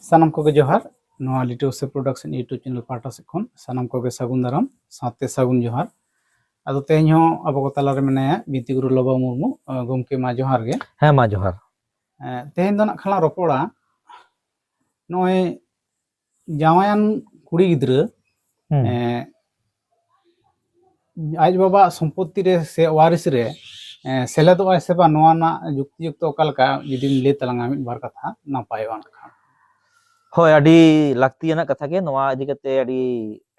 ᱥᱟᱱᱟᱢ ᱠᱚᱜᱮ ᱡᱚᱦᱟᱨ ᱱᱚᱣᱟ ᱞᱤᱴᱳᱥᱮ ᱯᱨᱳᱰᱟᱠᱥᱚᱱ ᱤᱭᱩᱴᱩᱵ ᱪᱮᱱᱮᱞ ᱯᱟᱦᱴᱟ ᱥᱮᱫ ᱠᱷᱚᱱ ᱥᱟᱱᱟम ᱠᱚᱜᱮ ᱥᱟᱹᱜᱩᱱ ᱫᱟᱨᱟᱢ ᱥᱟᱶᱛᱮ ᱥᱟᱹᱜᱩᱱ ᱡᱚᱦᱟर ᱟᱫᱚ ᱛᱮᱦᱮᱧ ᱦᱚᱸ ᱟᱵᱚ ᱠᱚ ᱛᱟᱞᱟᱨᱮ ᱢᱮᱱᱟᱭᱟ ᱵᱤᱱᱛᱤ ᱜᱩᱨᱩ ᱞᱚᱵᱟ ᱢᱩᱨᱢᱩ ᱜᱚᱢᱠᱮ ᱢᱟ ᱡᱚᱦᱟᱨ ᱜᱮ ᱦᱮᱸ ᱢᱟ ᱡᱚᱦᱟᱨ ᱛᱮᱦᱮᱧ ᱫᱚ ᱱᱟᱜ ᱠᱷᱟᱱ ᱨᱚᱯᱚᱲᱟ ᱱᱚᱜᱼᱚᱭ ᱡᱟᱶᱟᱭᱟᱱ ᱠᱩᱲᱤ ᱜᱤᱫᱽᱨᱟᱹ ᱟᱡ ᱵᱟᱵᱟ ᱥᱚᱢᱯᱚত্তি ᱨᱮ ᱥᱮ ওয়ারিস রে সেলেদᱚᱜᱼᱟᱭ ᱥᱮ ᱵᱟᱝ ᱱᱚᱣᱟ ᱨᱮᱱᱟᱜ ᱡᱩᱠᱛᱤ ᱚᱠᱟ ᱞᱮᱠᱟ ᱡᱩᱫᱤᱢ ᱞᱟᱹᱭ ᱛᱟᱞᱟᱝᱟ ᱢᱤᱫ ᱵᱟᱨ ᱠᱟᱛᱷᱟ ᱱᱟᱯᱟᱭᱚᱜᱼᱟ ᱱᱟᱠᱷᱟᱱ ᱦᱳᱭ ᱟᱹᱰᱤ ᱞᱟᱹᱠᱛᱤᱭᱟᱱᱟᱜ ᱠᱟᱛᱷᱟ ᱜᱮ ᱱᱚᱣᱟ ᱤᱫᱤ ᱠᱟᱛᱮ ᱟᱹᱰᱤ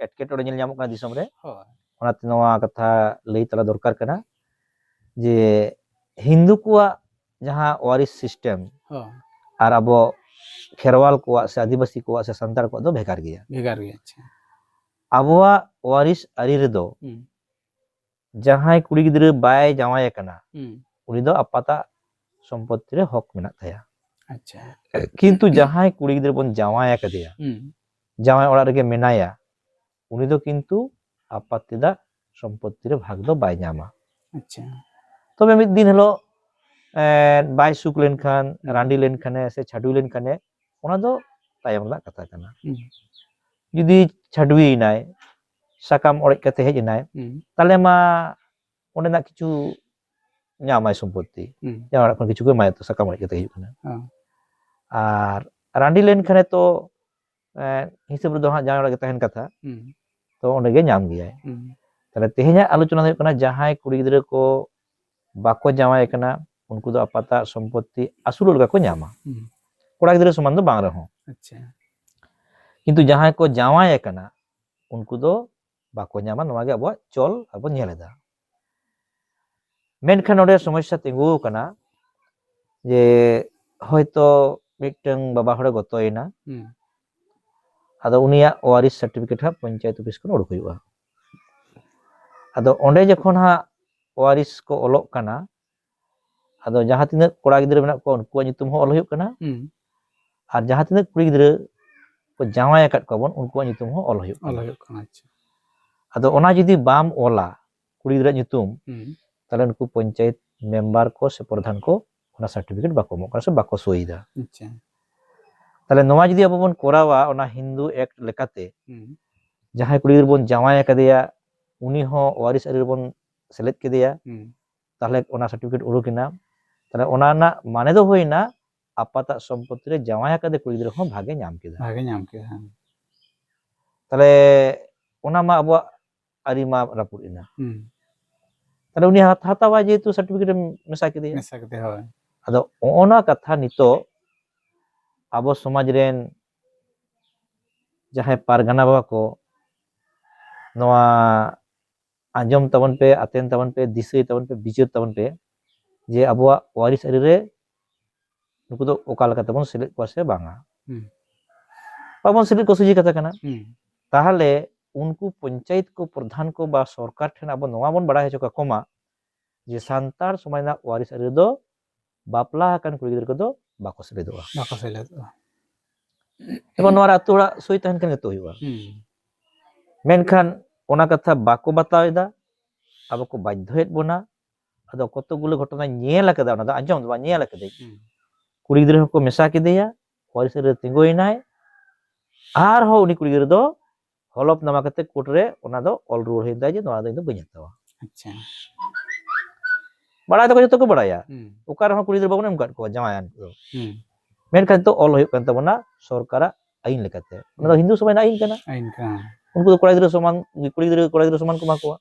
ᱮᱴᱠᱮᱴᱚᱬᱮ ᱧᱮᱞ ᱧᱟᱢᱚᱜ ᱠᱟᱱᱟ ᱫᱤᱥᱚᱢ ᱨᱮ ᱦᱳᱭ ᱚᱱᱟᱛᱮ ᱱᱚᱣᱟ ᱠᱟᱛᱷᱟ ᱞᱟᱹᱭ ᱛᱟᱞᱟ ᱫᱚᱨᱠᱟর ᱠᱟᱱᱟ ᱡᱮ ᱦᱤᱱᱫᱩ ᱠᱚᱣᱟᱜ ᱡᱟᱦᱟᱸ ওয়ারিস সিস্টেম আর ᱟᱵᱚ ᱠᱷᱮᱨᱣᱟᱞ ᱠᱚᱣᱟᱜ ᱥᱮ ᱟᱹᱫᱤᱵᱟᱹᱥᱤ ᱠᱚᱣᱟᱜ ᱥᱮ ᱥᱟᱱᱛᱟᱲ ᱠᱚᱣᱟᱜ ᱫᱚ ᱵᱷᱮᱜᱟᱨ ᱜᱮᱭᱟ ᱟᱪᱪᱷᱟ ᱟᱵᱚᱣᱟᱜ ওয়ারিস আরি রেᱫᱚ ᱡᱟᱦᱟᱸᱭ ᱠᱩᱲᱤ ᱜᱤᱫᱽᱨᱟᱹ ᱵᱟᱭ ᱡᱟᱶᱟᱭ ᱟᱠᱟᱱᱟ উনি ᱫᱚ ᱟᱯᱟᱛᱟᱜ ᱥᱚᱢᱯᱚত্তি ᱨᱮ ᱦᱚᱠ ᱢᱮᱱᱟᱜ ᱛᱟᱭᱟ ᱟᱪᱪᱷᱟ ᱠᱤᱱᱛᱩ ᱡᱟᱦᱟᱸᱭ ᱠᱩᱲᱤ ᱜᱤᱫᱽᱨᱟᱹ ᱵᱚᱱ ᱡᱟᱶᱟᱭ ᱟᱠᱟᱫᱮᱭᱟ ᱡᱟᱶᱟᱭ ᱚᱲᱟᱜ ᱨᱮᱜᱮ ᱢᱮᱱᱟᱭᱟ উনি ᱫᱚ ᱠᱤᱱᱛᱩ ᱟᱯᱟᱛᱤᱫᱟᱜ ᱥᱚᱢᱯᱚত্তি ᱨᱮ ᱵᱷᱟᱜ ᱫᱚ ᱵᱟᱭ ᱧᱟᱢᱟ ᱟᱪᱪᱷᱟ তবে ᱢᱤᱫ ᱫᱤᱱ ᱦᱤᱞᱳᱜ ᱵᱟᱭ ᱥᱩᱠ ᱞᱮᱱᱠᱷᱟᱱ ᱨᱟᱺᱰᱤ ᱞᱮᱱᱠᱷᱟᱱᱮ ᱥᱮ ᱪᱷᱟᱰᱣᱤ ᱞᱮᱱᱠᱷᱟᱱᱮ ᱚᱱᱟ ᱫᱚ ᱛᱟᱭᱚᱢ ᱨᱮᱱᱟᱜ ᱠᱟᱛᱷᱟ ᱠᱟᱱᱟ ᱡᱩᱫᱤ ᱪᱷᱟᱰᱣᱤᱭᱮᱱᱟᱭ ᱥᱟᱠᱟᱢ ᱚᱲᱮᱡ ᱠᱟᱛᱮ ᱦᱮᱡ ᱮᱱᱟᱭ তাহলে ᱢᱟ ᱚᱸᱰᱮᱱᱟᱜ ᱠᱤᱪᱷᱩ ᱧᱟᱢᱟᱭ ᱥᱚᱢᱯᱚত্তি ᱡᱟᱶᱟᱭ ᱚᱲᱟᱜ ᱠᱷᱚᱱ ᱠᱤᱪᱷᱩ ᱜᱮ ᱮᱢᱟᱭᱟ ᱛᱚ ᱥᱟᱠᱟᱢ ᱚᱲᱮᱡ ᱠᱟᱛᱮ ᱦᱤᱡᱩᱜ ᱠᱟᱱᱟ ᱟᱨ ᱨᱟᱺᱰᱤ ᱞᱮᱱᱠᱷᱟᱱᱮ ᱛᱚ ᱦᱤᱥᱟᱹᱵ ᱨᱮᱫᱚ ᱦᱟᱸᱜ ᱡᱟᱶᱟᱭ ᱚᱲᱟᱜ ᱜᱮ ᱛᱟᱦᱮᱱ ᱠᱟᱛᱷᱟ ᱛᱚ ᱚᱸᱰᱮ ᱜᱮ ᱧᱟᱢ ᱜᱮᱭᱟᱭ ᱛᱟᱦᱞᱮ ᱛᱮᱦᱮᱧᱟᱜ ᱟᱞᱳᱪᱚᱱᱟ ᱦᱩᱭᱩᱜ ᱠᱟᱱᱟ ᱡᱟᱦᱟᱸᱭ ᱠᱩᱲᱤ ᱜᱤᱫᱽᱨᱟᱹ ko bako jawai kena unku do apata সম্পত্তি আসুলul ga ko nyama kora gidra saman do bang rehon acha kintu jahay ko jawai kena unku do bako nyama noa ge abo chol abo nyel eda menkhan node somosya tingu kana je hoyto mikteng baba hore gotoyena ado unia Warsi certificate ha panchayat office kon odok huyuga ado onde jokhon ha Warsi ko olok kana ado jaha tinak kora gidra menak ko unkuac nyutum ho ol huyuk kana ar jaha tinak kuri gidra ko jawai akat ko bon unkuac nyutum ho ol huyuk kana ado ona judi bam ola kuri gidra nyutum তাহলে উনকু panchayat member ko se pradhan ko ona certificate bako emok kana se bako soi da আচ্ছা তাহলে noa judi abo bon korawa ona hindu act lekate jahay kuri gidra bon jawai akadeya uni ho ওয়ারিস ari bon seled kedeya তাহলে ona certificate urukina তাহলে ona na মানে do hoina apata সম্পত্তি re jawai akade kuri gidra ho bhage nyam keda তাহলে ona ma abo ari ma rapur ina তাহলে উনি হাতাওয়া যেহেতু certificate মেসা কেদে হয় আদো ona katha nito abo somaj ren jahay pargana baba ko noa anjom tabon pe aten tabon pe disay tabon pe bichar tabon pe je abo Warsi ari re nuku do okal kata bon select ko se banga babon select ko suji kata kana তাহলে unku panchayat ko pradhan ko ba sorkar then abo noa bon badai hocho ka koma je santar somaj na Warsi ari do bapla akan kuri gidra ko do bako seledoa ebon noa atu ora soi tahen kan geto huyuga menkhan ona katha bako bataw eda abo ko badhoyet bona ado kottogulo ghotona nyel akada ona do anjom do ba nyel akade kuri gidra ko mesa kedeya Warsi ari tingoinai ar ho uni kuri gidra do holop nama kate court re ona do ol ruwar hoy da je noa do bañ hatawa acha badai do joto ko badaya okar ho kuri gidra babon em kat ko jawayan ko menkhan to ol huyuk kan tabona sorkara ain lekate ona do hindu somai na ain kana unku do kora gidra soman kuri gidra soman ko ma ko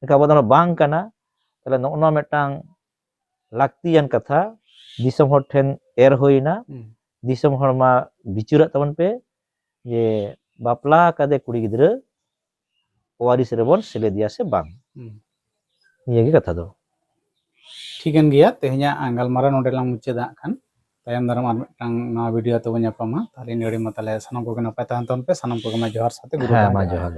eka bodan bang kana tale no metang laktian katha disam hor then er hoina disam hor ma bichurat tabon pe je bapla kade kuri gidra Warsi re bon seledia se bang niya ge katha do ঠিকান গিয়া তেহেña galmara node lang mucheda kan tayam daram ar metang na video to nyapama tali nedi ma tale sanam ko na patan ton pe sanam ko ma johar sate guru ma johar